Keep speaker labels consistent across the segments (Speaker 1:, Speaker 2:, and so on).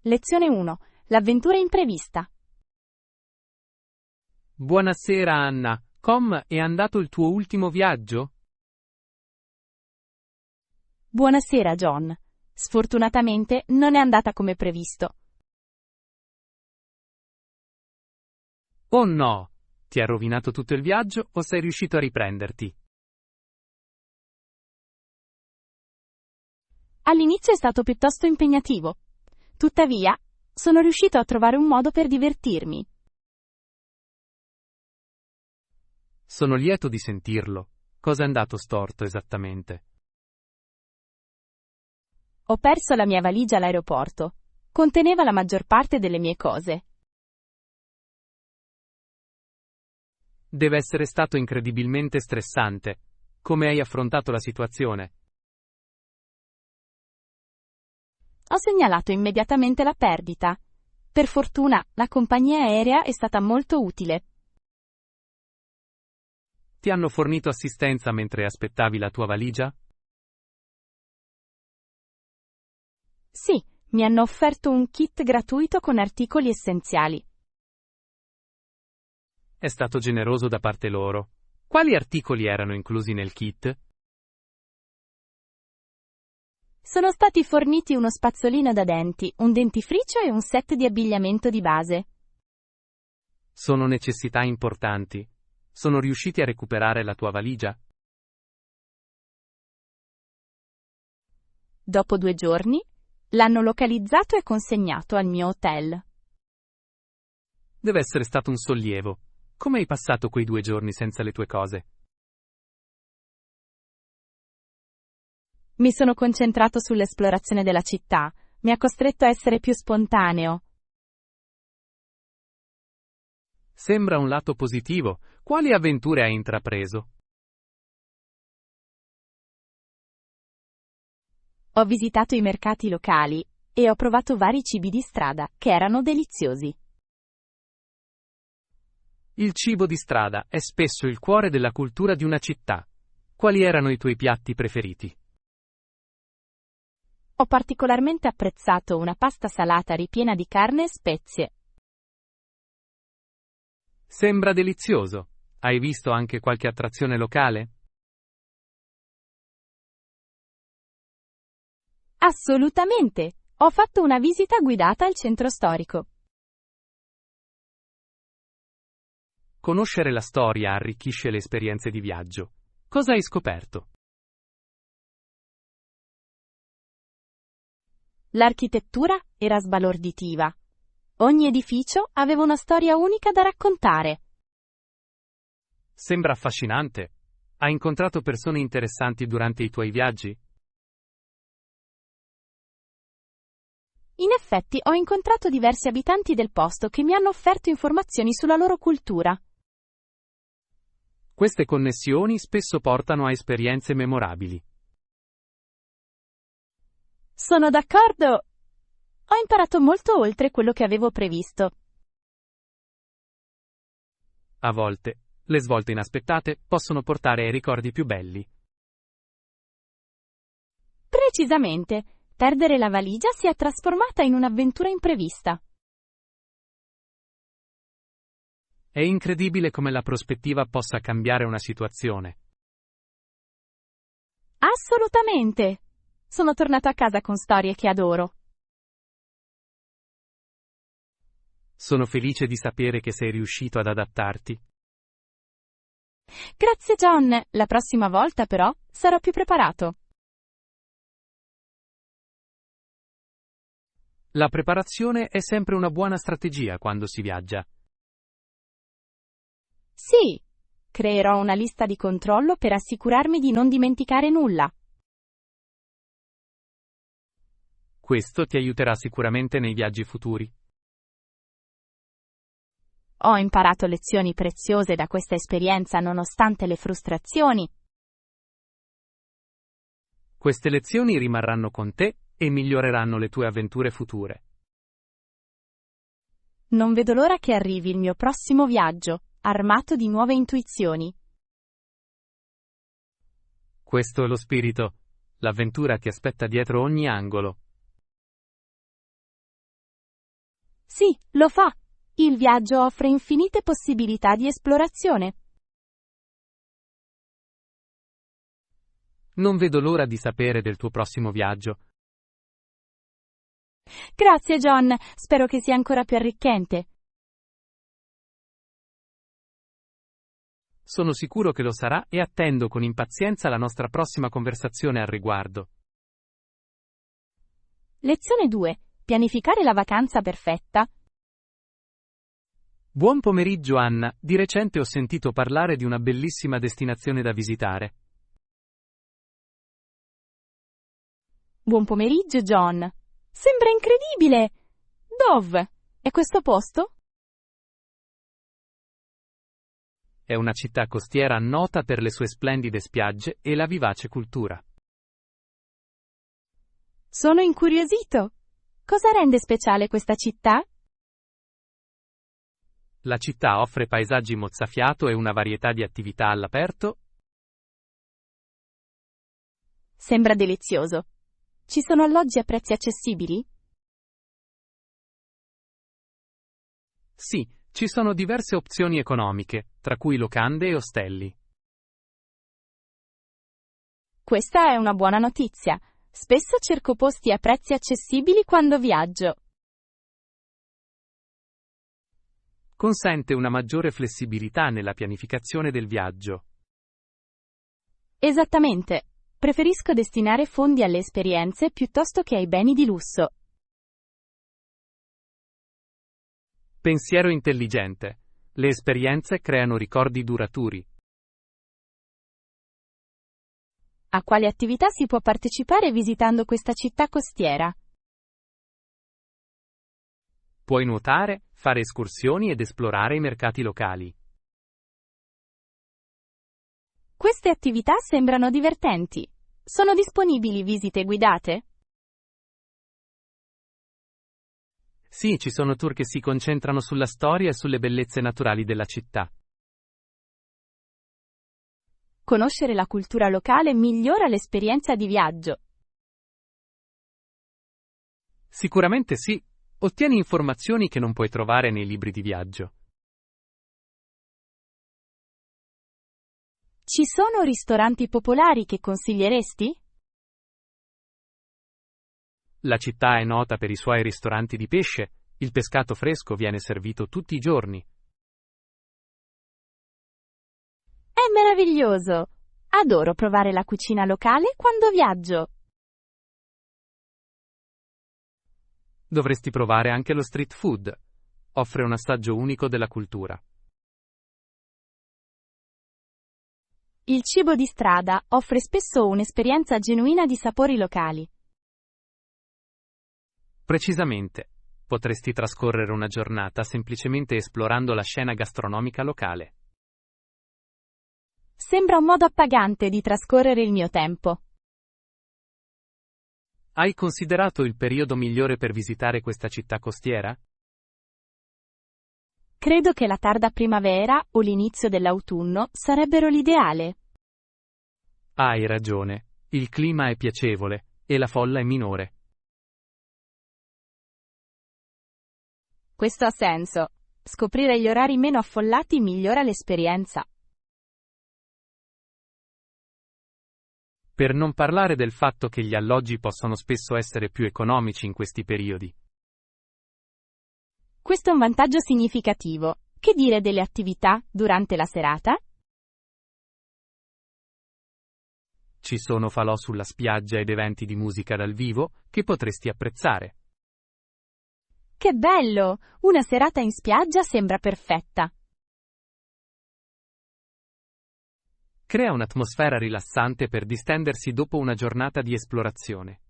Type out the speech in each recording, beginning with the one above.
Speaker 1: Lezione 1. L'avventura imprevista.
Speaker 2: Buonasera Anna, com è andato il tuo ultimo viaggio?
Speaker 1: Buonasera John. Sfortunatamente non è andata come previsto.
Speaker 2: Oh no! Ti ha rovinato tutto il viaggio o sei riuscito a riprenderti?
Speaker 1: All'inizio è stato piuttosto impegnativo. Tuttavia, sono riuscito a trovare un modo per divertirmi.
Speaker 2: Sono lieto di sentirlo. Cosa è andato storto esattamente?
Speaker 1: Ho perso la mia valigia all'aeroporto. Conteneva la maggior parte delle mie cose.
Speaker 2: Deve essere stato incredibilmente stressante. Come hai affrontato la situazione?
Speaker 1: Ho segnalato immediatamente la perdita. Per fortuna, la compagnia aerea è stata molto utile.
Speaker 2: Ti hanno fornito assistenza mentre aspettavi la tua valigia?
Speaker 1: Sì, mi hanno offerto un kit gratuito con articoli essenziali.
Speaker 2: È stato generoso da parte loro. Quali articoli erano inclusi nel kit?
Speaker 1: Sono stati forniti uno spazzolino da denti, un dentifricio e un set di abbigliamento di base.
Speaker 2: Sono necessità importanti. Sono riusciti a recuperare la tua valigia?
Speaker 1: Dopo 2 giorni, l'hanno localizzato e consegnato al mio hotel.
Speaker 2: Deve essere stato un sollievo. Come hai passato quei 2 giorni senza le tue cose?
Speaker 1: Mi sono concentrato sull'esplorazione della città. Mi ha costretto a essere più spontaneo.
Speaker 2: Sembra un lato positivo. Quali avventure hai intrapreso?
Speaker 1: Ho visitato i mercati locali e ho provato vari cibi di strada che erano deliziosi.
Speaker 2: Il cibo di strada è spesso il cuore della cultura di una città. Quali erano i tuoi piatti preferiti?
Speaker 1: Ho particolarmente apprezzato una pasta salata ripiena di carne e spezie.
Speaker 2: Sembra delizioso. Hai visto anche qualche attrazione locale?
Speaker 1: Assolutamente! Ho fatto una visita guidata al centro storico.
Speaker 2: Conoscere la storia arricchisce le esperienze di viaggio. Cosa hai scoperto?
Speaker 1: L'architettura era sbalorditiva. Ogni edificio aveva una storia unica da raccontare.
Speaker 2: Sembra affascinante. Hai incontrato persone interessanti durante i tuoi viaggi?
Speaker 1: In effetti ho incontrato diversi abitanti del posto che mi hanno offerto informazioni sulla loro cultura.
Speaker 2: Queste connessioni spesso portano a esperienze memorabili.
Speaker 1: Sono d'accordo! Ho imparato molto oltre quello che avevo previsto.
Speaker 2: A volte, le svolte inaspettate possono portare ai ricordi più belli.
Speaker 1: Precisamente, perdere la valigia si è trasformata in un'avventura imprevista.
Speaker 2: È incredibile come la prospettiva possa cambiare una situazione.
Speaker 1: Assolutamente! Sono tornato a casa con storie che adoro.
Speaker 2: Sono felice di sapere che sei riuscito ad adattarti.
Speaker 1: Grazie John, la prossima volta però sarò più preparato.
Speaker 2: La preparazione è sempre una buona strategia quando si viaggia.
Speaker 1: Sì, creerò una lista di controllo per assicurarmi di non dimenticare nulla.
Speaker 2: Questo ti aiuterà sicuramente nei viaggi futuri.
Speaker 1: Ho imparato lezioni preziose da questa esperienza nonostante le frustrazioni.
Speaker 2: Queste lezioni rimarranno con te e miglioreranno le tue avventure future.
Speaker 1: Non vedo l'ora che arrivi il mio prossimo viaggio, armato di nuove intuizioni.
Speaker 2: Questo è lo spirito, l'avventura ti aspetta dietro ogni angolo.
Speaker 1: Sì, lo fa. Il viaggio offre infinite possibilità di esplorazione.
Speaker 2: Non vedo l'ora di sapere del tuo prossimo viaggio.
Speaker 1: Grazie, John. Spero che sia ancora più arricchente.
Speaker 2: Sono sicuro che lo sarà e attendo con impazienza la nostra prossima conversazione al riguardo.
Speaker 1: Lezione 2. Pianificare la vacanza perfetta.
Speaker 2: Buon pomeriggio, Anna. Di recente ho sentito parlare di una bellissima destinazione da visitare.
Speaker 1: Buon pomeriggio, John. Sembra incredibile! Dove? È questo posto?
Speaker 2: È una città costiera nota per le sue splendide spiagge e la vivace cultura.
Speaker 1: Sono incuriosito. Cosa rende speciale questa città?
Speaker 2: La città offre paesaggi mozzafiato e una varietà di attività all'aperto.
Speaker 1: Sembra delizioso. Ci sono alloggi a prezzi accessibili?
Speaker 2: Sì, ci sono diverse opzioni economiche, tra cui locande e ostelli.
Speaker 1: Questa è una buona notizia. Spesso cerco posti a prezzi accessibili quando viaggio.
Speaker 2: Consente una maggiore flessibilità nella pianificazione del viaggio.
Speaker 1: Esattamente. Preferisco destinare fondi alle esperienze piuttosto che ai beni di lusso.
Speaker 2: Pensiero intelligente. Le esperienze creano ricordi duraturi.
Speaker 1: A quali attività si può partecipare visitando questa città costiera?
Speaker 2: Puoi nuotare, fare escursioni ed esplorare i mercati locali.
Speaker 1: Queste attività sembrano divertenti. Sono disponibili visite guidate?
Speaker 2: Sì, ci sono tour che si concentrano sulla storia e sulle bellezze naturali della città.
Speaker 1: Conoscere la cultura locale migliora l'esperienza di viaggio.
Speaker 2: Sicuramente sì. Ottieni informazioni che non puoi trovare nei libri di viaggio.
Speaker 1: Ci sono ristoranti popolari che consiglieresti?
Speaker 2: La città è nota per i suoi ristoranti di pesce. Il pescato fresco viene servito tutti i giorni.
Speaker 1: È meraviglioso! Adoro provare la cucina locale quando viaggio.
Speaker 2: Dovresti provare anche lo street food. Offre un assaggio unico della cultura.
Speaker 1: Il cibo di strada offre spesso un'esperienza genuina di sapori locali.
Speaker 2: Precisamente. Potresti trascorrere una giornata semplicemente esplorando la scena gastronomica locale.
Speaker 1: Sembra un modo appagante di trascorrere il mio tempo.
Speaker 2: Hai considerato il periodo migliore per visitare questa città costiera?
Speaker 1: Credo che la tarda primavera o l'inizio dell'autunno sarebbero l'ideale.
Speaker 2: Hai ragione. Il clima è piacevole e la folla è minore.
Speaker 1: Questo ha senso. Scoprire gli orari meno affollati migliora l'esperienza.
Speaker 2: Per non parlare del fatto che gli alloggi possono spesso essere più economici in questi periodi.
Speaker 1: Questo è un vantaggio significativo. Che dire delle attività durante la serata?
Speaker 2: Ci sono falò sulla spiaggia ed eventi di musica dal vivo che potresti apprezzare.
Speaker 1: Che bello! Una serata in spiaggia sembra perfetta.
Speaker 2: Crea un'atmosfera rilassante per distendersi dopo una giornata di esplorazione.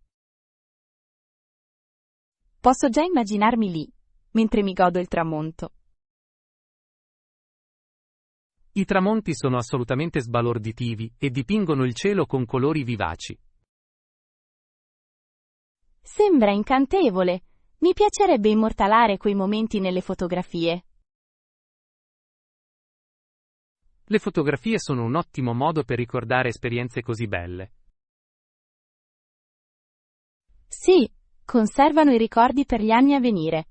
Speaker 1: Posso già immaginarmi lì, mentre mi godo il tramonto.
Speaker 2: I tramonti sono assolutamente sbalorditivi e dipingono il cielo con colori vivaci.
Speaker 1: Sembra incantevole. Mi piacerebbe immortalare quei momenti nelle fotografie.
Speaker 2: Le fotografie sono un ottimo modo per ricordare esperienze così belle.
Speaker 1: Sì, conservano i ricordi per gli anni a venire.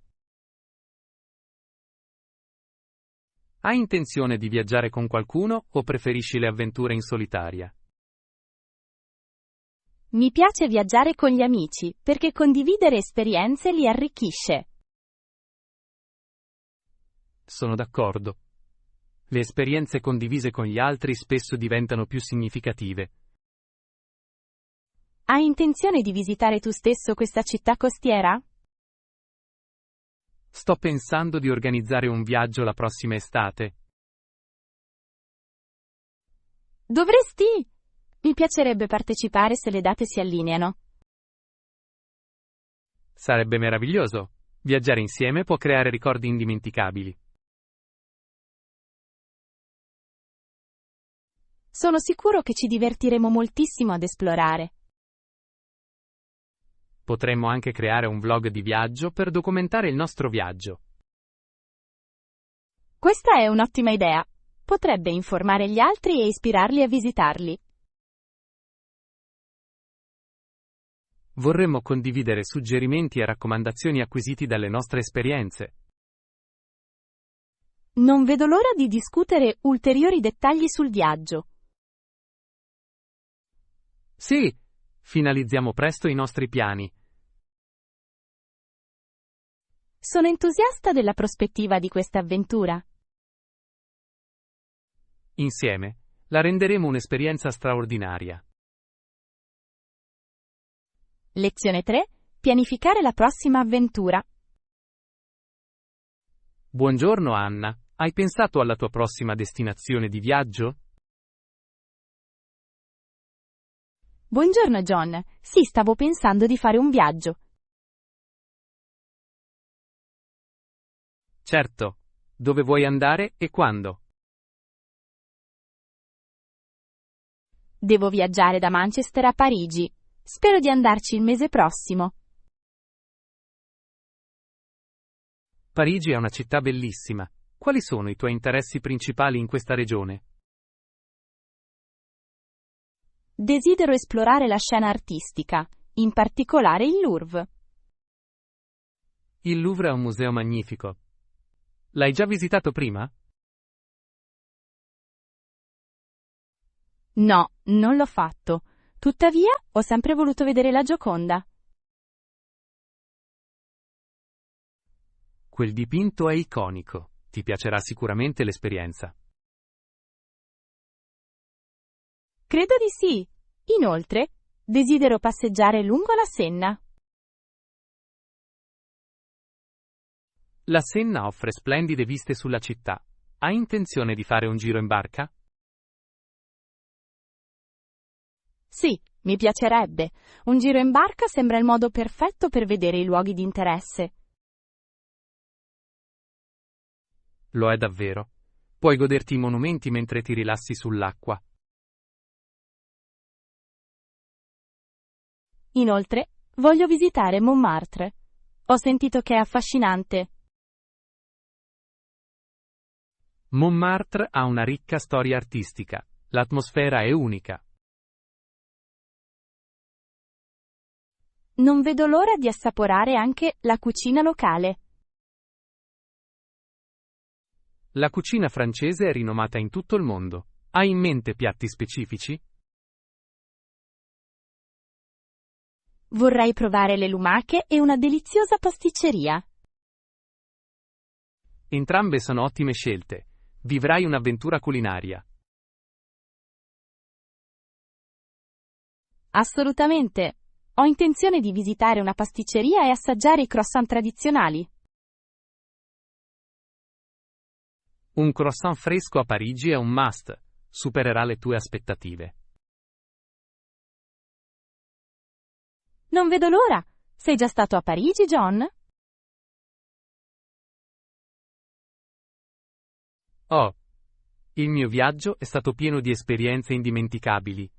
Speaker 2: Hai intenzione di viaggiare con qualcuno o preferisci le avventure in solitaria?
Speaker 1: Mi piace viaggiare con gli amici, perché condividere esperienze li arricchisce.
Speaker 2: Sono d'accordo. Le esperienze condivise con gli altri spesso diventano più significative.
Speaker 1: Hai intenzione di visitare tu stesso questa città costiera?
Speaker 2: Sto pensando di organizzare un viaggio la prossima estate.
Speaker 1: Dovresti! Mi piacerebbe partecipare se le date si allineano.
Speaker 2: Sarebbe meraviglioso. Viaggiare insieme può creare ricordi indimenticabili.
Speaker 1: Sono sicuro che ci divertiremo moltissimo ad esplorare.
Speaker 2: Potremmo anche creare un vlog di viaggio per documentare il nostro viaggio.
Speaker 1: Questa è un'ottima idea. Potrebbe informare gli altri e ispirarli a visitarli.
Speaker 2: Vorremmo condividere suggerimenti e raccomandazioni acquisiti dalle nostre esperienze.
Speaker 1: Non vedo l'ora di discutere ulteriori dettagli sul viaggio.
Speaker 2: Sì, finalizziamo presto i nostri piani.
Speaker 1: Sono entusiasta della prospettiva di questa avventura.
Speaker 2: Insieme, la renderemo un'esperienza straordinaria.
Speaker 1: Lezione 3. Pianificare la prossima avventura.
Speaker 2: Buongiorno Anna, hai pensato alla tua prossima destinazione di viaggio?
Speaker 1: Buongiorno John. Sì, stavo pensando di fare un viaggio.
Speaker 2: Certo. Dove vuoi andare e quando?
Speaker 1: Devo viaggiare da Manchester a Parigi. Spero di andarci il mese prossimo.
Speaker 2: Parigi è una città bellissima. Quali sono i tuoi interessi principali in questa regione?
Speaker 1: Desidero esplorare la scena artistica, in particolare il Louvre.
Speaker 2: Il Louvre è un museo magnifico. L'hai già visitato prima?
Speaker 1: No, non l'ho fatto. Tuttavia, ho sempre voluto vedere la Gioconda.
Speaker 2: Quel dipinto è iconico. Ti piacerà sicuramente l'esperienza.
Speaker 1: Credo di sì. Inoltre, desidero passeggiare lungo la Senna.
Speaker 2: La Senna offre splendide viste sulla città. Hai intenzione di fare un giro in barca?
Speaker 1: Sì, mi piacerebbe. Un giro in barca sembra il modo perfetto per vedere i luoghi di interesse.
Speaker 2: Lo è davvero. Puoi goderti i monumenti mentre ti rilassi sull'acqua.
Speaker 1: Inoltre, voglio visitare Montmartre. Ho sentito che è affascinante.
Speaker 2: Montmartre ha una ricca storia artistica. L'atmosfera è unica.
Speaker 1: Non vedo l'ora di assaporare anche la cucina locale.
Speaker 2: La cucina francese è rinomata in tutto il mondo. Hai in mente piatti specifici?
Speaker 1: Vorrei provare le lumache e una deliziosa pasticceria.
Speaker 2: Entrambe sono ottime scelte. Vivrai un'avventura culinaria.
Speaker 1: Assolutamente. Ho intenzione di visitare una pasticceria e assaggiare i croissant tradizionali.
Speaker 2: Un croissant fresco a Parigi è un must. Supererà le tue aspettative.
Speaker 1: Non vedo l'ora. Sei già stato a Parigi, John?
Speaker 2: Oh, il mio viaggio è stato pieno di esperienze indimenticabili.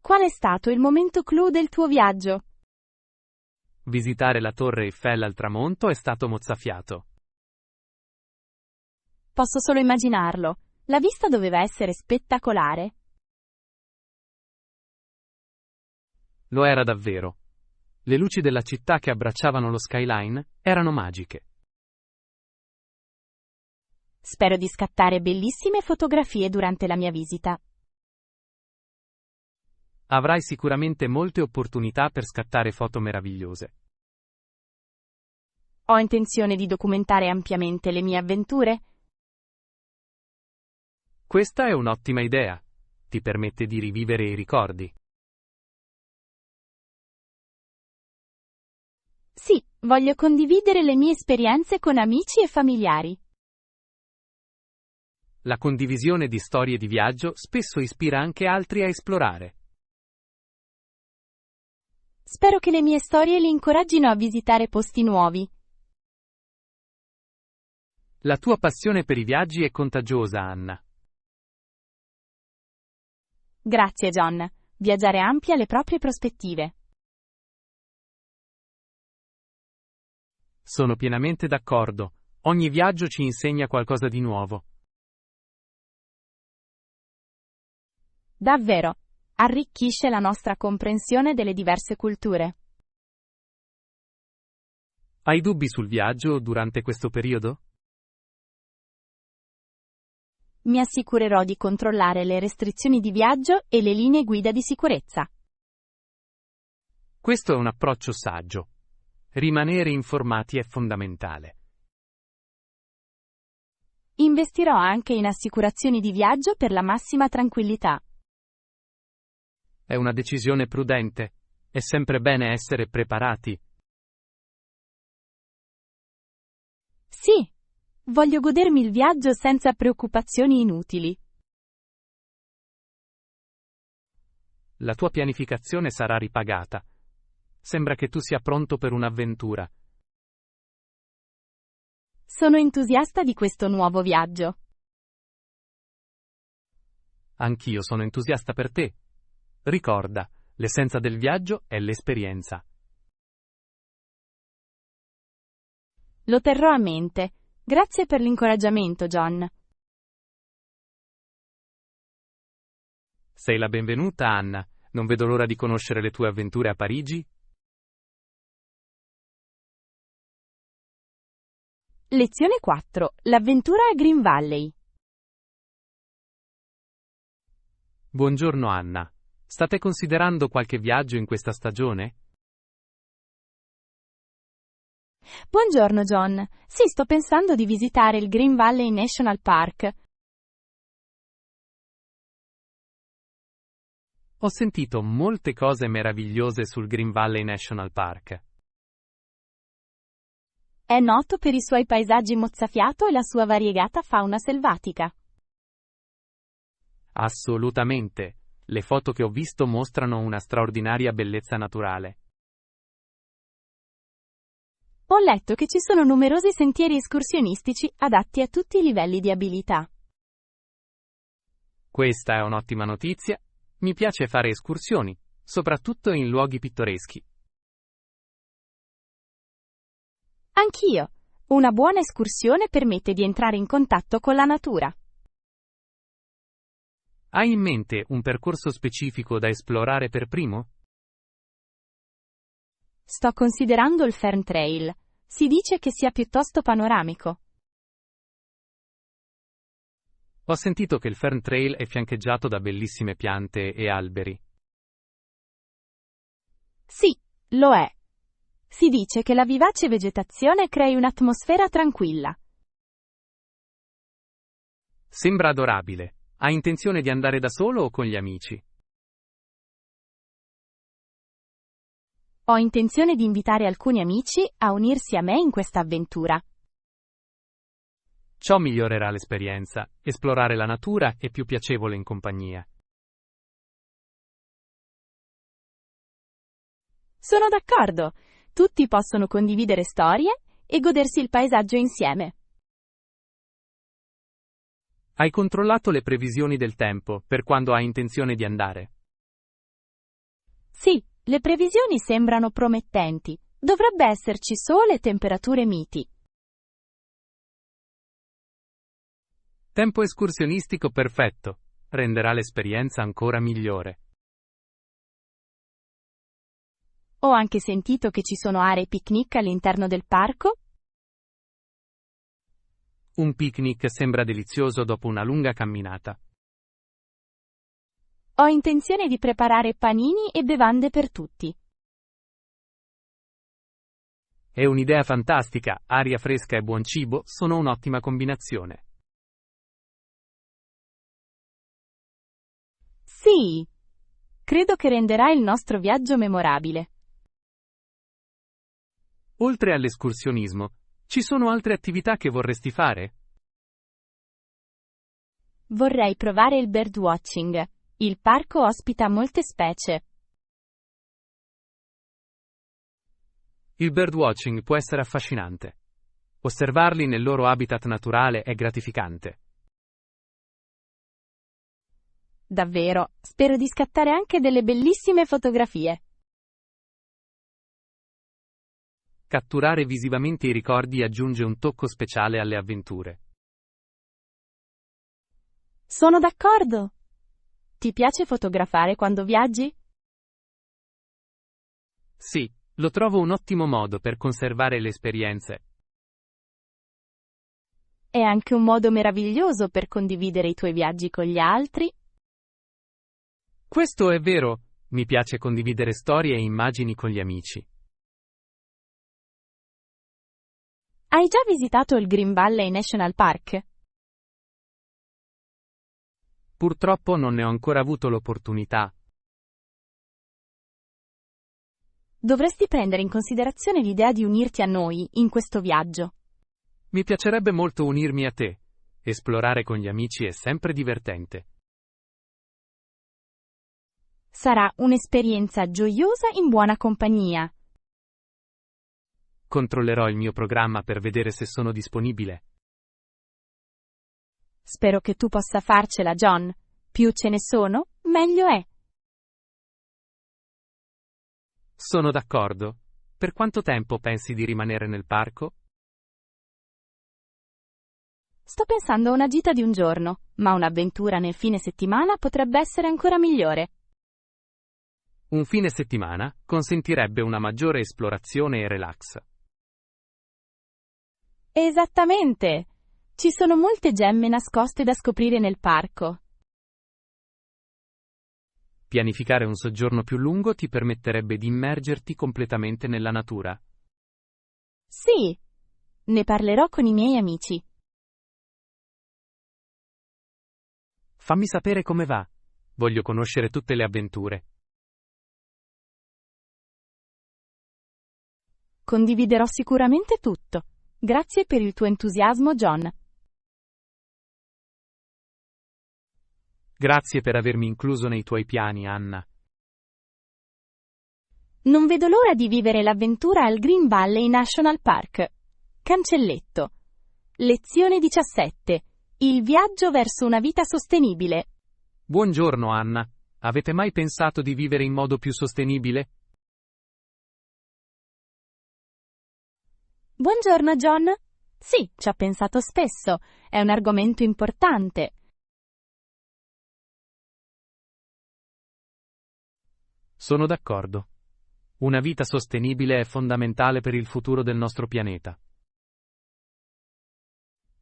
Speaker 1: Qual è stato il momento clou del tuo viaggio?
Speaker 2: Visitare la Torre Eiffel al tramonto è stato mozzafiato.
Speaker 1: Posso solo immaginarlo. La vista doveva essere spettacolare.
Speaker 2: Lo era davvero. Le luci della città che abbracciavano lo skyline erano magiche.
Speaker 1: Spero di scattare bellissime fotografie durante la mia visita.
Speaker 2: Avrai sicuramente molte opportunità per scattare foto meravigliose.
Speaker 1: Ho intenzione di documentare ampiamente le mie avventure.
Speaker 2: Questa è un'ottima idea. Ti permette di rivivere i ricordi.
Speaker 1: Sì, voglio condividere le mie esperienze con amici e familiari.
Speaker 2: La condivisione di storie di viaggio spesso ispira anche altri a esplorare.
Speaker 1: Spero che le mie storie li incoraggino a visitare posti nuovi.
Speaker 2: La tua passione per i viaggi è contagiosa, Anna.
Speaker 1: Grazie, John. Viaggiare amplia le proprie prospettive.
Speaker 2: Sono pienamente d'accordo. Ogni viaggio ci insegna qualcosa di nuovo.
Speaker 1: Davvero, arricchisce la nostra comprensione delle diverse culture.
Speaker 2: Hai dubbi sul viaggio durante questo periodo?
Speaker 1: Mi assicurerò di controllare le restrizioni di viaggio e le linee guida di sicurezza.
Speaker 2: Questo è un approccio saggio. Rimanere informati è fondamentale.
Speaker 1: Investirò anche in assicurazioni di viaggio per la massima tranquillità.
Speaker 2: È una decisione prudente. È sempre bene essere preparati.
Speaker 1: Sì, voglio godermi il viaggio senza preoccupazioni inutili.
Speaker 2: La tua pianificazione sarà ripagata. Sembra che tu sia pronto per un'avventura.
Speaker 1: Sono entusiasta di questo nuovo viaggio.
Speaker 2: Anch'io sono entusiasta per te. Ricorda, l'essenza del viaggio è l'esperienza.
Speaker 1: Lo terrò a mente. Grazie per l'incoraggiamento, John.
Speaker 2: Sei la benvenuta, Anna. Non vedo l'ora di conoscere le tue avventure a Parigi.
Speaker 1: Lezione 4. L'avventura a Green Valley.
Speaker 2: Buongiorno, Anna. State considerando qualche viaggio in questa stagione?
Speaker 1: Buongiorno, John. Sì, sto pensando di visitare il Green Valley National Park.
Speaker 2: Ho sentito molte cose meravigliose sul Green Valley National Park.
Speaker 1: È noto per i suoi paesaggi mozzafiato e la sua variegata fauna selvatica.
Speaker 2: Assolutamente. Le foto che ho visto mostrano una straordinaria bellezza naturale.
Speaker 1: Ho letto che ci sono numerosi sentieri escursionistici adatti a tutti i livelli di abilità.
Speaker 2: Questa è un'ottima notizia. Mi piace fare escursioni, soprattutto in luoghi pittoreschi.
Speaker 1: Anch'io. Una buona escursione permette di entrare in contatto con la natura.
Speaker 2: Hai in mente un percorso specifico da esplorare per primo?
Speaker 1: Sto considerando il Fern Trail. Si dice che sia piuttosto panoramico.
Speaker 2: Ho sentito che il Fern Trail è fiancheggiato da bellissime piante e alberi.
Speaker 1: Sì, lo è. Si dice che la vivace vegetazione crei un'atmosfera tranquilla.
Speaker 2: Sembra adorabile. Hai intenzione di andare da solo o con gli amici?
Speaker 1: Ho intenzione di invitare alcuni amici a unirsi a me in questa avventura.
Speaker 2: Ciò migliorerà l'esperienza. Esplorare la natura è più piacevole in compagnia.
Speaker 1: Sono d'accordo. Tutti possono condividere storie e godersi il paesaggio insieme.
Speaker 2: Hai controllato le previsioni del tempo per quando hai intenzione di andare?
Speaker 1: Sì, le previsioni sembrano promettenti. Dovrebbe esserci sole e temperature miti.
Speaker 2: Tempo escursionistico perfetto. Renderà l'esperienza ancora migliore.
Speaker 1: Ho anche sentito che ci sono aree picnic all'interno del parco.
Speaker 2: Un picnic sembra delizioso dopo una lunga camminata.
Speaker 1: Ho intenzione di preparare panini e bevande per tutti.
Speaker 2: È un'idea fantastica, aria fresca e buon cibo sono un'ottima combinazione.
Speaker 1: Sì, credo che renderà il nostro viaggio memorabile.
Speaker 2: Oltre all'escursionismo, ci sono altre attività che vorresti fare?
Speaker 1: Vorrei provare il birdwatching. Il parco ospita molte specie.
Speaker 2: Il birdwatching può essere affascinante. Osservarli nel loro habitat naturale è gratificante.
Speaker 1: Davvero, spero di scattare anche delle bellissime fotografie.
Speaker 2: Catturare visivamente i ricordi aggiunge un tocco speciale alle avventure.
Speaker 1: Sono d'accordo. Ti piace fotografare quando viaggi?
Speaker 2: Sì, lo trovo un ottimo modo per conservare le esperienze.
Speaker 1: È anche un modo meraviglioso per condividere i tuoi viaggi con gli altri.
Speaker 2: Questo è vero, mi piace condividere storie e immagini con gli amici.
Speaker 1: Hai già visitato il Green Valley National Park?
Speaker 2: Purtroppo non ne ho ancora avuto l'opportunità.
Speaker 1: Dovresti prendere in considerazione l'idea di unirti a noi in questo viaggio.
Speaker 2: Mi piacerebbe molto unirmi a te. Esplorare con gli amici è sempre divertente.
Speaker 1: Sarà un'esperienza gioiosa in buona compagnia.
Speaker 2: Controllerò il mio programma per vedere se sono disponibile.
Speaker 1: Spero che tu possa farcela, John. Più ce ne sono, meglio è.
Speaker 2: Sono d'accordo. Per quanto tempo pensi di rimanere nel parco?
Speaker 1: Sto pensando a una gita di un giorno, ma un'avventura nel fine settimana potrebbe essere ancora migliore.
Speaker 2: Un fine settimana consentirebbe una maggiore esplorazione e relax.
Speaker 1: Esattamente! Ci sono molte gemme nascoste da scoprire nel parco.
Speaker 2: Pianificare un soggiorno più lungo ti permetterebbe di immergerti completamente nella natura.
Speaker 1: Sì, ne parlerò con i miei amici.
Speaker 2: Fammi sapere come va. Voglio conoscere tutte le avventure.
Speaker 1: Condividerò sicuramente tutto. Grazie per il tuo entusiasmo, John.
Speaker 2: Grazie per avermi incluso nei tuoi piani, Anna.
Speaker 1: Non vedo l'ora di vivere l'avventura al Green Valley National Park. Cancelletto. Lezione 17. Il viaggio verso una vita sostenibile.
Speaker 2: Buongiorno, Anna. Avete mai pensato di vivere in modo più sostenibile?
Speaker 1: Buongiorno, John. Sì, ci ho pensato spesso. È un argomento importante.
Speaker 2: Sono d'accordo. Una vita sostenibile è fondamentale per il futuro del nostro pianeta.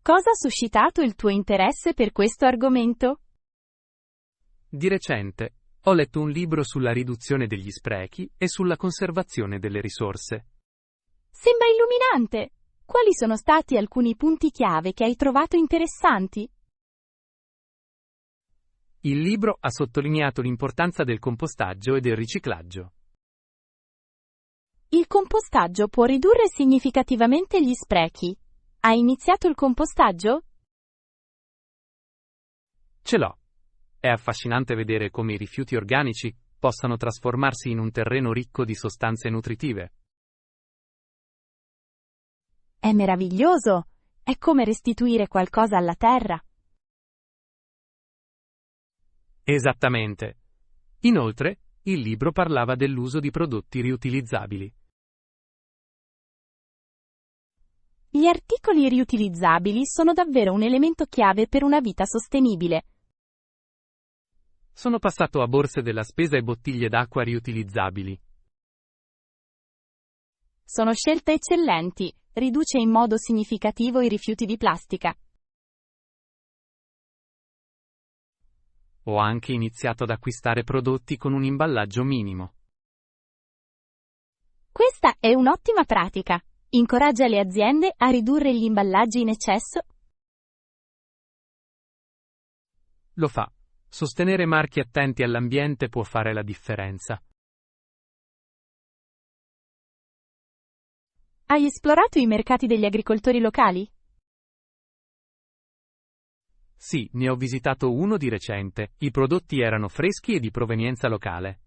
Speaker 1: Cosa ha suscitato il tuo interesse per questo argomento?
Speaker 2: Di recente, ho letto un libro sulla riduzione degli sprechi e sulla conservazione delle risorse.
Speaker 1: Sembra illuminante. Quali sono stati alcuni punti chiave che hai trovato interessanti?
Speaker 2: Il libro ha sottolineato l'importanza del compostaggio e del riciclaggio.
Speaker 1: Il compostaggio può ridurre significativamente gli sprechi. Hai iniziato il compostaggio?
Speaker 2: Ce l'ho. È affascinante vedere come i rifiuti organici possano trasformarsi in un terreno ricco di sostanze nutritive.
Speaker 1: È meraviglioso! È come restituire qualcosa alla terra.
Speaker 2: Esattamente. Inoltre, il libro parlava dell'uso di prodotti riutilizzabili.
Speaker 1: Gli articoli riutilizzabili sono davvero un elemento chiave per una vita sostenibile.
Speaker 2: Sono passato a borse della spesa e bottiglie d'acqua riutilizzabili.
Speaker 1: Sono scelte eccellenti. riduce in modo significativo i rifiuti di plastica.
Speaker 2: Ho anche iniziato ad acquistare prodotti con un imballaggio minimo.
Speaker 1: Questa è un'ottima pratica. Incoraggia le aziende a ridurre gli imballaggi in eccesso.
Speaker 2: Lo fa. Sostenere marchi attenti all'ambiente può fare la differenza.
Speaker 1: Hai esplorato i mercati degli agricoltori locali?
Speaker 2: Sì, ne ho visitato uno di recente. I prodotti erano freschi e di provenienza locale.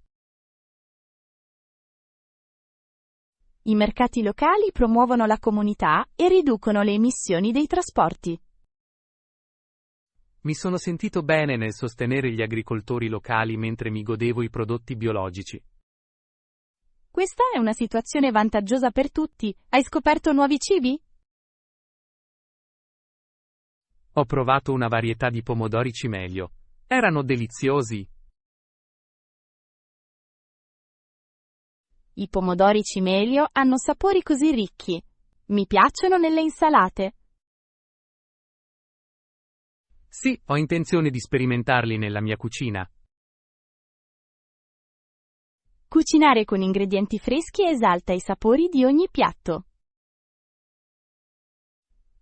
Speaker 1: I mercati locali promuovono la comunità e riducono le emissioni dei trasporti.
Speaker 2: Mi sono sentito bene nel sostenere gli agricoltori locali mentre mi godevo i prodotti biologici.
Speaker 1: Questa è una situazione vantaggiosa per tutti. Hai scoperto nuovi cibi?
Speaker 2: Ho provato una varietà di pomodori cimelio. Erano deliziosi.
Speaker 1: I pomodori cimelio hanno sapori così ricchi. Mi piacciono nelle insalate.
Speaker 2: Sì, ho intenzione di sperimentarli nella mia cucina.
Speaker 1: Cucinare con ingredienti freschi esalta i sapori di ogni piatto.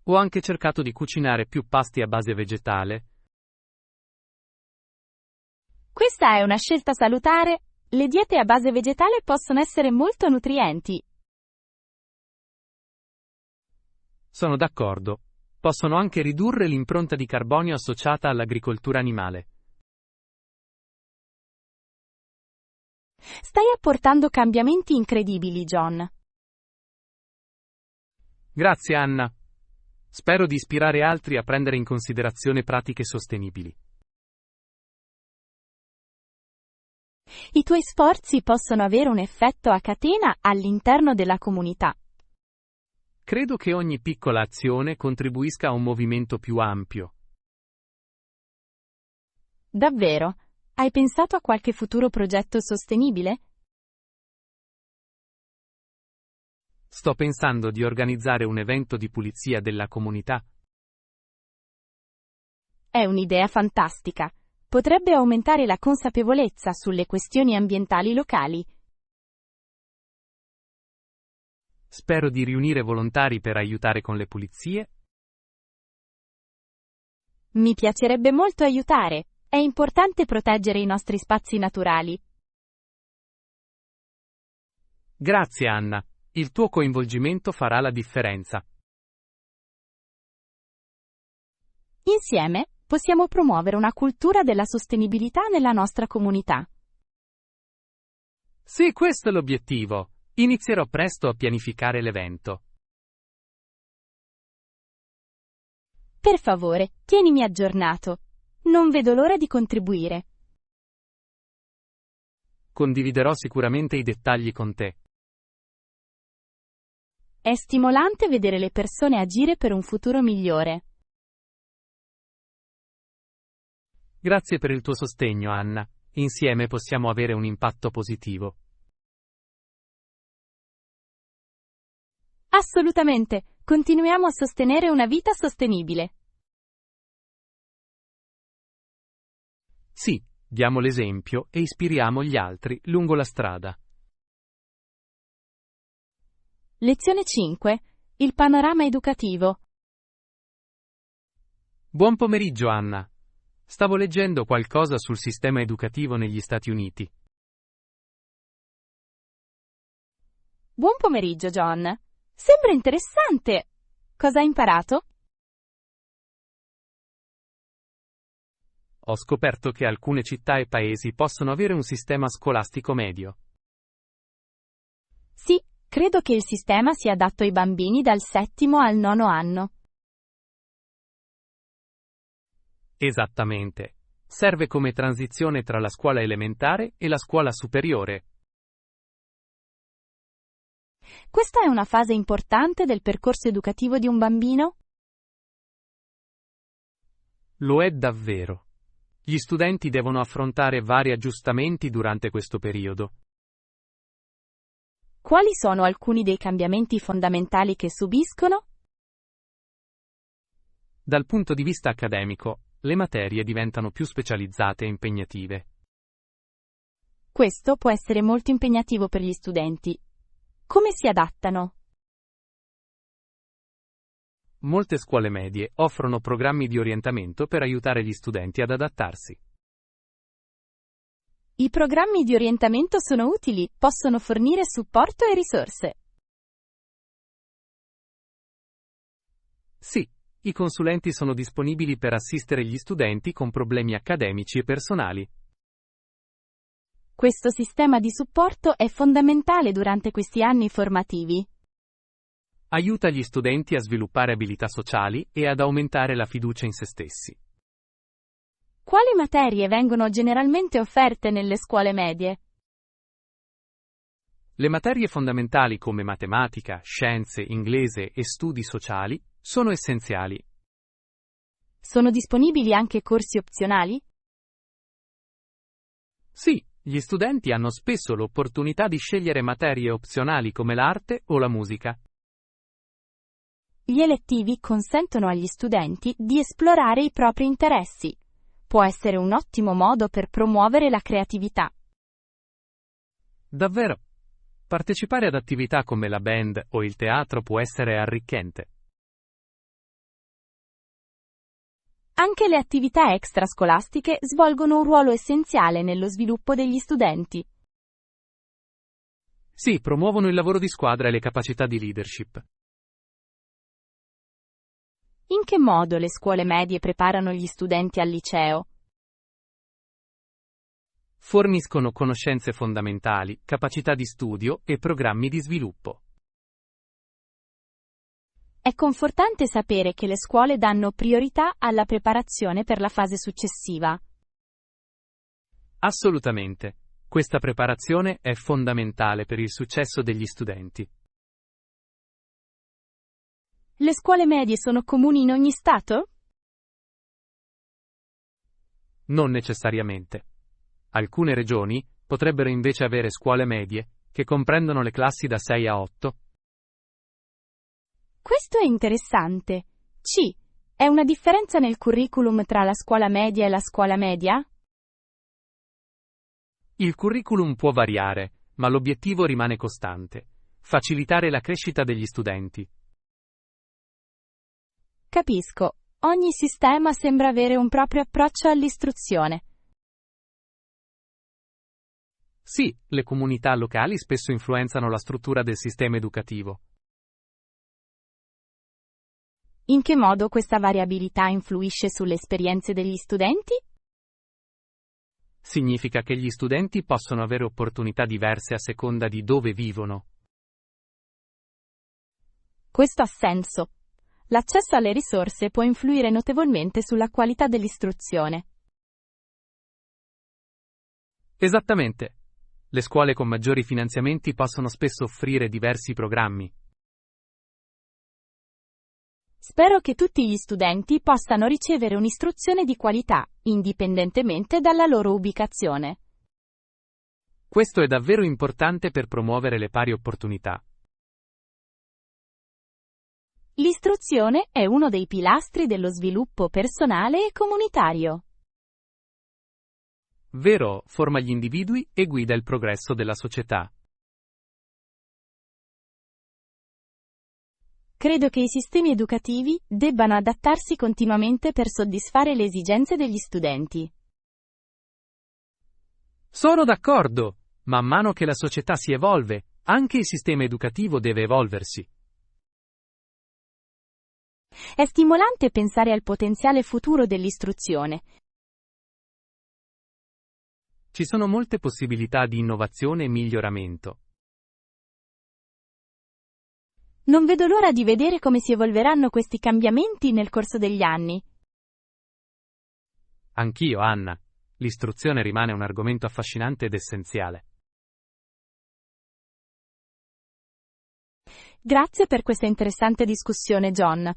Speaker 2: Ho anche cercato di cucinare più pasti a base vegetale.
Speaker 1: Questa è una scelta salutare. Le diete a base vegetale possono essere molto nutrienti.
Speaker 2: Sono d'accordo. Possono anche ridurre l'impronta di carbonio associata all'agricoltura animale.
Speaker 1: Stai apportando cambiamenti incredibili, John.
Speaker 2: Grazie, Anna. Spero di ispirare altri a prendere in considerazione pratiche sostenibili.
Speaker 1: I tuoi sforzi possono avere un effetto a catena all'interno della comunità.
Speaker 2: Credo che ogni piccola azione contribuisca a un movimento più ampio.
Speaker 1: Davvero? Hai pensato a qualche futuro progetto sostenibile?
Speaker 2: Sto pensando di organizzare un evento di pulizia della comunità.
Speaker 1: È un'idea fantastica. Potrebbe aumentare la consapevolezza sulle questioni ambientali locali.
Speaker 2: Spero di riunire volontari per aiutare con le pulizie.
Speaker 1: Mi piacerebbe molto aiutare. È importante proteggere i nostri spazi naturali.
Speaker 2: Grazie, Anna. Il tuo coinvolgimento farà la differenza.
Speaker 1: Insieme, possiamo promuovere una cultura della sostenibilità nella nostra comunità.
Speaker 2: Sì, questo è l'obiettivo. Inizierò presto a pianificare l'evento.
Speaker 1: Per favore, tienimi aggiornato. Non vedo l'ora di contribuire.
Speaker 2: Condividerò sicuramente i dettagli con te.
Speaker 1: È stimolante vedere le persone agire per un futuro migliore.
Speaker 2: Grazie per il tuo sostegno, Anna. Insieme possiamo avere un impatto positivo.
Speaker 1: Assolutamente. Continuiamo a sostenere una vita sostenibile.
Speaker 2: Sì, diamo l'esempio e ispiriamo gli altri lungo la strada.
Speaker 1: Lezione 5. Il panorama educativo.
Speaker 2: Buon pomeriggio, Anna. Stavo leggendo qualcosa sul sistema educativo negli Stati Uniti.
Speaker 1: Buon pomeriggio, John. Sembra interessante. Cosa hai imparato?
Speaker 2: Ho scoperto che alcune città e paesi possono avere un sistema scolastico medio.
Speaker 1: Sì, credo che il sistema sia adatto ai bambini dal 7° al 9° anno.
Speaker 2: Esattamente. Serve come transizione tra la scuola elementare e la scuola superiore.
Speaker 1: Questa è una fase importante del percorso educativo di un bambino?
Speaker 2: Lo è davvero. Gli studenti devono affrontare vari aggiustamenti durante questo periodo.
Speaker 1: Quali sono alcuni dei cambiamenti fondamentali che subiscono?
Speaker 2: Dal punto di vista accademico, le materie diventano più specializzate e impegnative.
Speaker 1: Questo può essere molto impegnativo per gli studenti. Come si adattano?
Speaker 2: Molte scuole medie offrono programmi di orientamento per aiutare gli studenti ad adattarsi.
Speaker 1: I programmi di orientamento sono utili, possono fornire supporto e risorse.
Speaker 2: Sì, i consulenti sono disponibili per assistere gli studenti con problemi accademici e personali.
Speaker 1: Questo sistema di supporto è fondamentale durante questi anni formativi.
Speaker 2: Aiuta gli studenti a sviluppare abilità sociali e ad aumentare la fiducia in se stessi.
Speaker 1: Quali materie vengono generalmente offerte nelle scuole medie?
Speaker 2: Le materie fondamentali come matematica, scienze, inglese e studi sociali sono essenziali.
Speaker 1: Sono disponibili anche corsi opzionali?
Speaker 2: Sì, gli studenti hanno spesso l'opportunità di scegliere materie opzionali come l'arte o la musica.
Speaker 1: Gli elettivi consentono agli studenti di esplorare i propri interessi. Può essere un ottimo modo per promuovere la creatività.
Speaker 2: Davvero, partecipare ad attività come la band o il teatro può essere arricchente.
Speaker 1: Anche le attività extrascolastiche svolgono un ruolo essenziale nello sviluppo degli studenti.
Speaker 2: Sì, promuovono il lavoro di squadra e le capacità di leadership.
Speaker 1: In che modo le scuole medie preparano gli studenti al liceo?
Speaker 2: Forniscono conoscenze fondamentali, capacità di studio e programmi di sviluppo.
Speaker 1: È confortante sapere che le scuole danno priorità alla preparazione per la fase successiva.
Speaker 2: Assolutamente. Questa preparazione è fondamentale per il successo degli studenti.
Speaker 1: Le scuole medie sono comuni in ogni stato?
Speaker 2: Non necessariamente. Alcune regioni potrebbero invece avere scuole medie, che comprendono le classi da 6 a 8.
Speaker 1: Questo è interessante. È una differenza nel curriculum tra la scuola media e la scuola media?
Speaker 2: Il curriculum può variare, ma l'obiettivo rimane costante: facilitare la crescita degli studenti.
Speaker 1: Capisco. Ogni sistema sembra avere un proprio approccio all'istruzione.
Speaker 2: Sì, le comunità locali spesso influenzano la struttura del sistema educativo.
Speaker 1: In che modo questa variabilità influisce sulle esperienze degli studenti?
Speaker 2: Significa che gli studenti possono avere opportunità diverse a seconda di dove vivono.
Speaker 1: Questo ha senso. L'accesso alle risorse può influire notevolmente sulla qualità dell'istruzione.
Speaker 2: Esattamente. Le scuole con maggiori finanziamenti possono spesso offrire diversi programmi.
Speaker 1: Spero che tutti gli studenti possano ricevere un'istruzione di qualità, indipendentemente dalla loro ubicazione.
Speaker 2: Questo è davvero importante per promuovere le pari opportunità.
Speaker 1: L'istruzione è uno dei pilastri dello sviluppo personale e comunitario.
Speaker 2: Vero, forma gli individui e guida il progresso della società.
Speaker 1: Credo che i sistemi educativi debbano adattarsi continuamente per soddisfare le esigenze degli studenti.
Speaker 2: Sono d'accordo! Man mano che la società si evolve, anche il sistema educativo deve evolversi.
Speaker 1: È stimolante pensare al potenziale futuro dell'istruzione.
Speaker 2: Ci sono molte possibilità di innovazione e miglioramento.
Speaker 1: Non vedo l'ora di vedere come si evolveranno questi cambiamenti nel corso degli anni.
Speaker 2: Anch'io, Anna. L'istruzione rimane un argomento affascinante ed essenziale.
Speaker 1: Grazie per questa interessante discussione, John.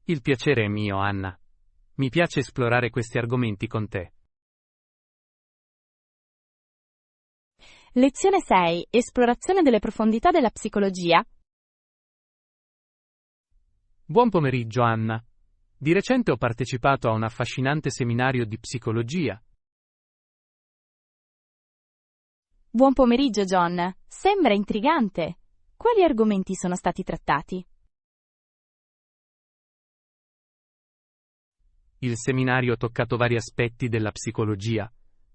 Speaker 2: Il piacere è mio, Anna. Mi piace esplorare questi argomenti con te.
Speaker 1: Lezione 6. Esplorazione delle profondità della psicologia.
Speaker 2: Buon pomeriggio, Anna. Di recente ho partecipato a un affascinante seminario di psicologia.
Speaker 1: Buon pomeriggio, John. Sembra intrigante. Quali argomenti sono stati trattati?
Speaker 2: Il seminario ha toccato vari aspetti della psicologia.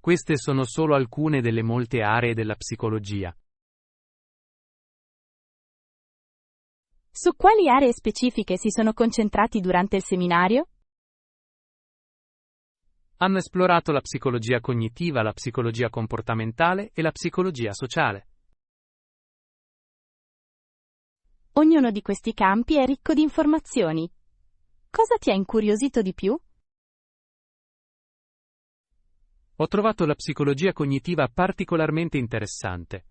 Speaker 2: Queste sono solo alcune delle molte aree della psicologia.
Speaker 1: Su quali aree specifiche si sono concentrati durante il seminario?
Speaker 2: Hanno esplorato la psicologia cognitiva, la psicologia comportamentale e la psicologia sociale.
Speaker 1: Ognuno di questi campi è ricco di informazioni. Cosa ti ha incuriosito di più?
Speaker 2: Ho trovato la psicologia cognitiva particolarmente interessante.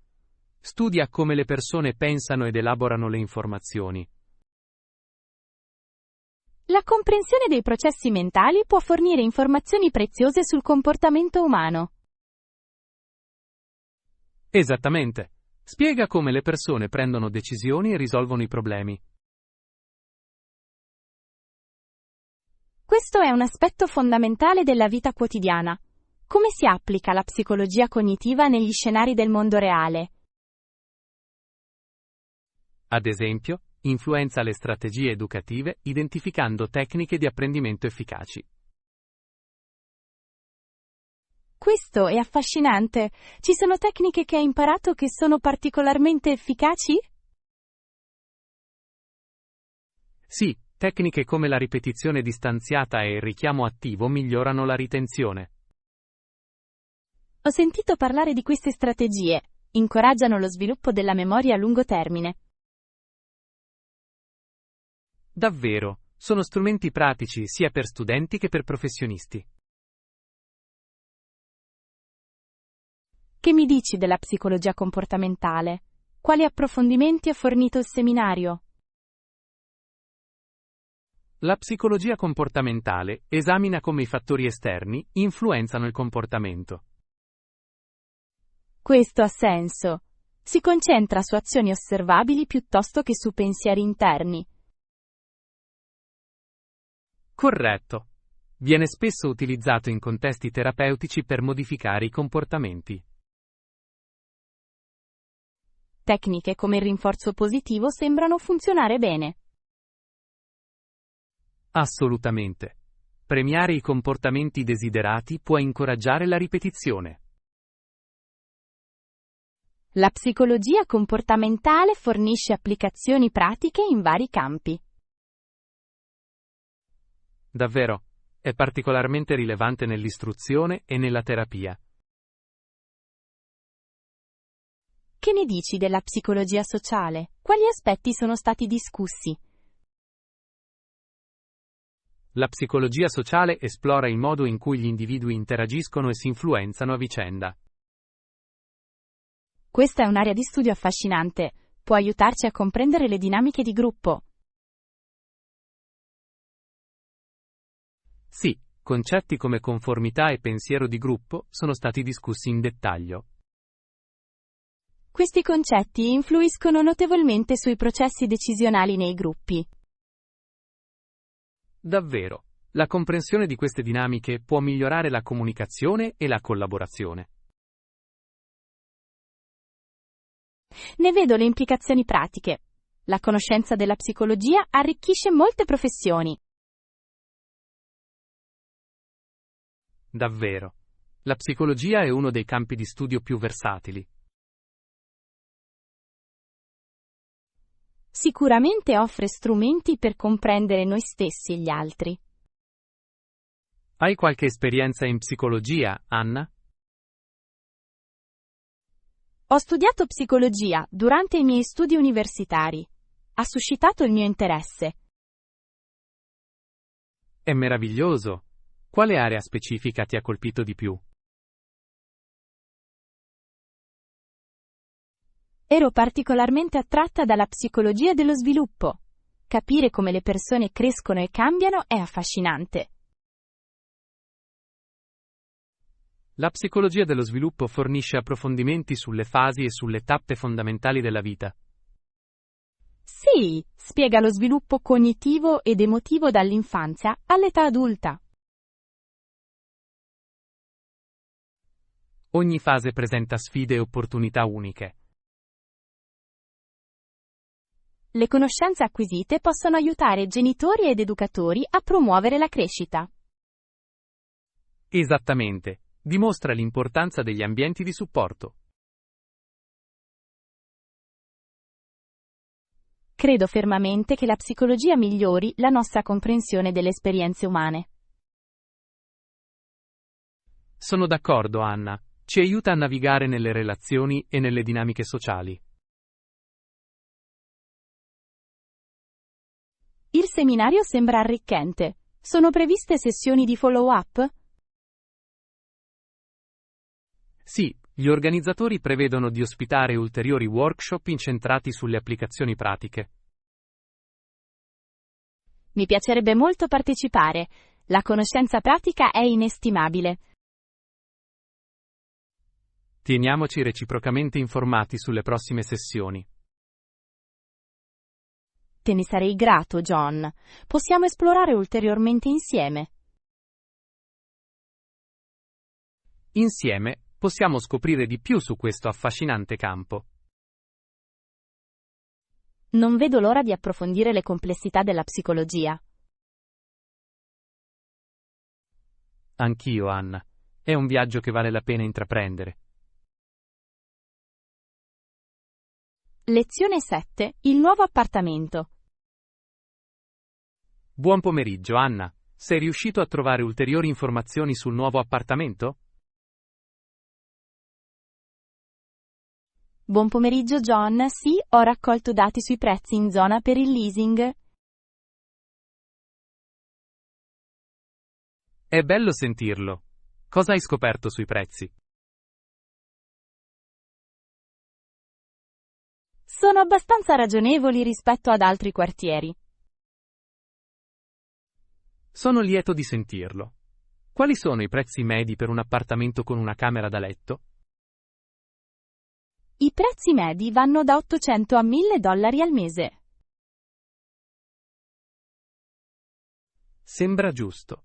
Speaker 2: Studia come le persone pensano ed elaborano le informazioni.
Speaker 1: La comprensione dei processi mentali può fornire informazioni preziose sul comportamento umano.
Speaker 2: Esattamente. Spiega come le persone prendono decisioni e risolvono i problemi.
Speaker 1: Questo è un aspetto fondamentale della vita quotidiana. Come si applica la psicologia cognitiva negli scenari del mondo reale?
Speaker 2: Ad esempio, influenza le strategie educative identificando tecniche di apprendimento efficaci.
Speaker 1: Questo è affascinante. Ci sono tecniche che hai imparato che sono particolarmente efficaci?
Speaker 2: Sì, tecniche come la ripetizione distanziata e il richiamo attivo migliorano la ritenzione.
Speaker 1: Ho sentito parlare di queste strategie. Incoraggiano lo sviluppo della memoria a lungo termine.
Speaker 2: Davvero, sono strumenti pratici sia per studenti che per professionisti.
Speaker 1: Che mi dici della psicologia comportamentale? Quali approfondimenti ha fornito il seminario?
Speaker 2: La psicologia comportamentale esamina come i fattori esterni influenzano il comportamento.
Speaker 1: Questo ha senso. Si concentra su azioni osservabili piuttosto che su pensieri interni.
Speaker 2: Corretto. Viene spesso utilizzato in contesti terapeutici per modificare i comportamenti.
Speaker 1: Tecniche come il rinforzo positivo sembrano funzionare bene.
Speaker 2: Assolutamente. Premiare i comportamenti desiderati può incoraggiare la ripetizione.
Speaker 1: La psicologia comportamentale fornisce applicazioni pratiche in vari campi.
Speaker 2: Davvero, è particolarmente rilevante nell'istruzione e nella terapia.
Speaker 1: Che ne dici della psicologia sociale? Quali aspetti sono stati discussi?
Speaker 2: La psicologia sociale esplora il modo in cui gli individui interagiscono e si influenzano a vicenda.
Speaker 1: Questa è un'area di studio affascinante. Può aiutarci a comprendere le dinamiche di gruppo.
Speaker 2: Sì, concetti come conformità e pensiero di gruppo sono stati discussi in dettaglio.
Speaker 1: Questi concetti influiscono notevolmente sui processi decisionali nei gruppi.
Speaker 2: Davvero, la comprensione di queste dinamiche può migliorare la comunicazione e la collaborazione.
Speaker 1: Ne vedo le implicazioni pratiche. La conoscenza della psicologia arricchisce molte professioni.
Speaker 2: Davvero. La psicologia è uno dei campi di studio più versatili.
Speaker 1: Sicuramente offre strumenti per comprendere noi stessi e gli altri.
Speaker 2: Hai qualche esperienza in psicologia, Anna?
Speaker 1: Ho studiato psicologia durante i miei studi universitari. Ha suscitato il mio interesse.
Speaker 2: È meraviglioso. Quale area specifica ti ha colpito di più?
Speaker 1: Ero particolarmente attratta dalla psicologia dello sviluppo. Capire come le persone crescono e cambiano è affascinante.
Speaker 2: La psicologia dello sviluppo fornisce approfondimenti sulle fasi e sulle tappe fondamentali della vita.
Speaker 1: Sì, spiega lo sviluppo cognitivo ed emotivo dall'infanzia all'età adulta.
Speaker 2: Ogni fase presenta sfide e opportunità uniche.
Speaker 1: Le conoscenze acquisite possono aiutare genitori ed educatori a promuovere la crescita.
Speaker 2: Esattamente, dimostra l'importanza degli ambienti di supporto.
Speaker 1: Credo fermamente che la psicologia migliori la nostra comprensione delle esperienze umane.
Speaker 2: Sono d'accordo, Anna. Ci aiuta a navigare nelle relazioni e nelle dinamiche sociali.
Speaker 1: Il seminario sembra arricchente. Sono previste sessioni di follow-up?
Speaker 2: Sì, gli organizzatori prevedono di ospitare ulteriori workshop incentrati sulle applicazioni pratiche.
Speaker 1: Mi piacerebbe molto partecipare. La conoscenza pratica è inestimabile.
Speaker 2: Teniamoci reciprocamente informati sulle prossime sessioni.
Speaker 1: Te ne sarei grato, John. Possiamo esplorare ulteriormente insieme.
Speaker 2: Insieme possiamo scoprire di più su questo affascinante campo.
Speaker 1: Non vedo l'ora di approfondire le complessità della psicologia.
Speaker 2: Anch'io, Anna. È un viaggio che vale la pena intraprendere.
Speaker 1: Lezione 7. Il nuovo appartamento.
Speaker 2: Buon pomeriggio, Anna. Sei riuscito a trovare ulteriori informazioni sul nuovo appartamento?
Speaker 1: Buon pomeriggio, John. Sì, ho raccolto dati sui prezzi in zona per il leasing.
Speaker 2: È bello sentirlo. Cosa hai scoperto sui prezzi?
Speaker 1: Sono abbastanza ragionevoli rispetto ad altri quartieri.
Speaker 2: Sono lieto di sentirlo. Quali sono i prezzi medi per un appartamento con una camera da letto?
Speaker 1: I prezzi medi vanno da $800 a $1.000 al mese.
Speaker 2: Sembra giusto.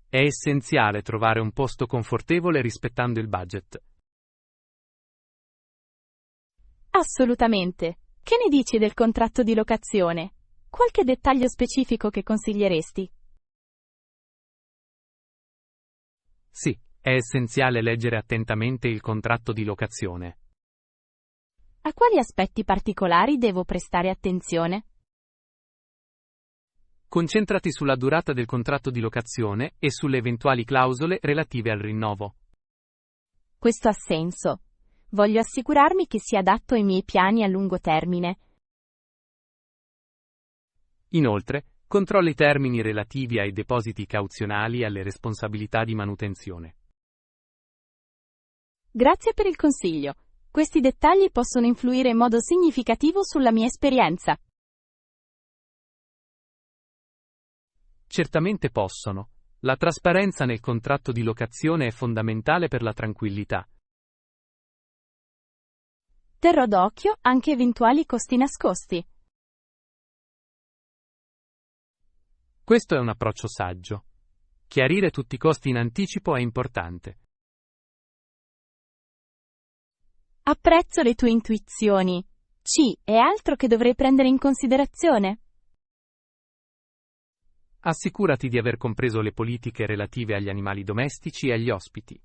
Speaker 2: È essenziale trovare un posto confortevole rispettando il budget.
Speaker 1: Assolutamente. Che ne dici del contratto di locazione? Qualche dettaglio specifico che consiglieresti?
Speaker 2: Sì, è essenziale leggere attentamente il contratto di locazione.
Speaker 1: A quali aspetti particolari devo prestare attenzione?
Speaker 2: Concentrati sulla durata del contratto di locazione e sulle eventuali clausole relative al rinnovo.
Speaker 1: Questo ha senso. Voglio assicurarmi che sia adatto ai miei piani a lungo termine.
Speaker 2: Inoltre, controlla i termini relativi ai depositi cauzionali e alle responsabilità di manutenzione.
Speaker 1: Grazie per il consiglio. Questi dettagli possono influire in modo significativo sulla mia esperienza.
Speaker 2: Certamente possono. La trasparenza nel contratto di locazione è fondamentale per la tranquillità.
Speaker 1: Terrò d'occhio anche eventuali costi nascosti.
Speaker 2: Questo è un approccio saggio. Chiarire tutti i costi in anticipo è importante.
Speaker 1: Apprezzo le tue intuizioni. È altro che dovrei prendere in considerazione?
Speaker 2: Assicurati di aver compreso le politiche relative agli animali domestici e agli ospiti.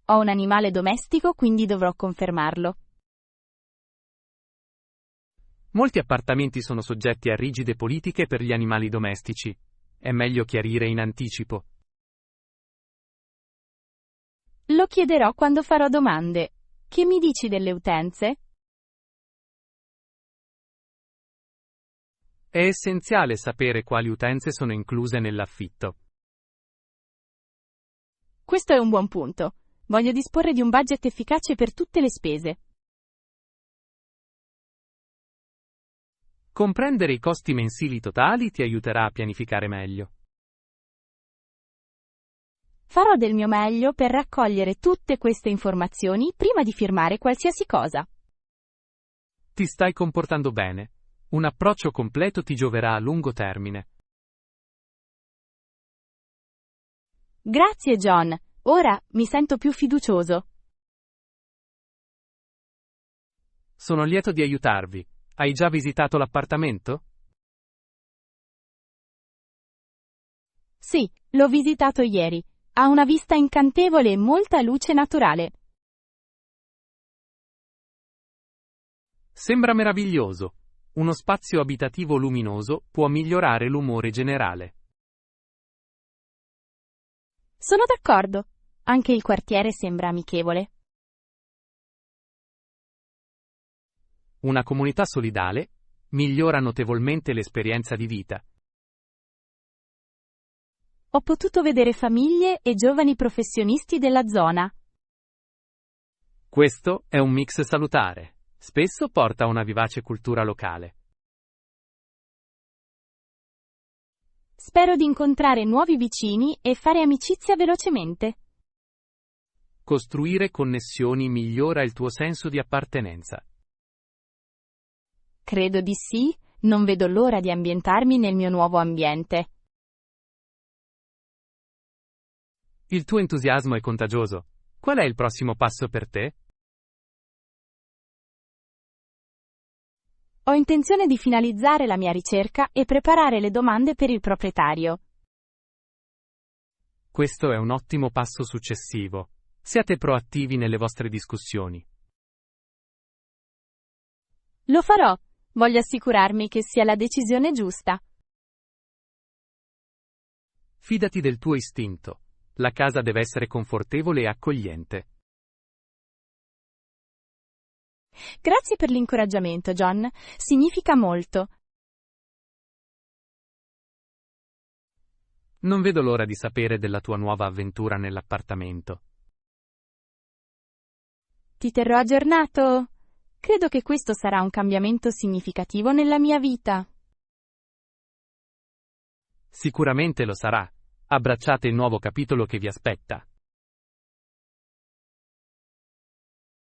Speaker 1: Ho un animale domestico, quindi dovrò confermarlo.
Speaker 2: Molti appartamenti sono soggetti a rigide politiche per gli animali domestici. È meglio chiarire in anticipo.
Speaker 1: Lo chiederò quando farò domande. Che mi dici delle utenze?
Speaker 2: È essenziale sapere quali utenze sono incluse nell'affitto.
Speaker 1: Questo è un buon punto. Voglio disporre di un budget efficace per tutte le spese.
Speaker 2: Comprendere i costi mensili totali ti aiuterà a pianificare meglio.
Speaker 1: Farò del mio meglio per raccogliere tutte queste informazioni prima di firmare qualsiasi cosa.
Speaker 2: Ti stai comportando bene. Un approccio completo ti gioverà a lungo termine.
Speaker 1: Grazie, John. Ora mi sento più fiducioso.
Speaker 2: Sono lieto di aiutarvi. Hai già visitato l'appartamento?
Speaker 1: Sì, l'ho visitato ieri. Ha una vista incantevole e molta luce naturale.
Speaker 2: Sembra meraviglioso. Uno spazio abitativo luminoso può migliorare l'umore generale.
Speaker 1: Sono d'accordo. Anche il quartiere sembra amichevole.
Speaker 2: Una comunità solidale migliora notevolmente l'esperienza di vita.
Speaker 1: Ho potuto vedere famiglie e giovani professionisti della zona.
Speaker 2: Questo è un mix salutare. Spesso porta a una vivace cultura locale.
Speaker 1: Spero di incontrare nuovi vicini e fare amicizia velocemente.
Speaker 2: Costruire connessioni migliora il tuo senso di appartenenza.
Speaker 1: Credo di sì, non vedo l'ora di ambientarmi nel mio nuovo ambiente.
Speaker 2: Il tuo entusiasmo è contagioso. Qual è il prossimo passo per te?
Speaker 1: Ho intenzione di finalizzare la mia ricerca e preparare le domande per il proprietario.
Speaker 2: Questo è un ottimo passo successivo. Siate proattivi nelle vostre discussioni.
Speaker 1: Lo farò. Voglio assicurarmi che sia la decisione giusta.
Speaker 2: Fidati del tuo istinto. La casa deve essere confortevole e accogliente.
Speaker 1: Grazie per l'incoraggiamento, John. Significa molto.
Speaker 2: Non vedo l'ora di sapere della tua nuova avventura nell'appartamento.
Speaker 1: Ti terrò aggiornato. Credo che questo sarà un cambiamento significativo nella mia vita.
Speaker 2: Sicuramente lo sarà. Abbracciate il nuovo capitolo che vi aspetta.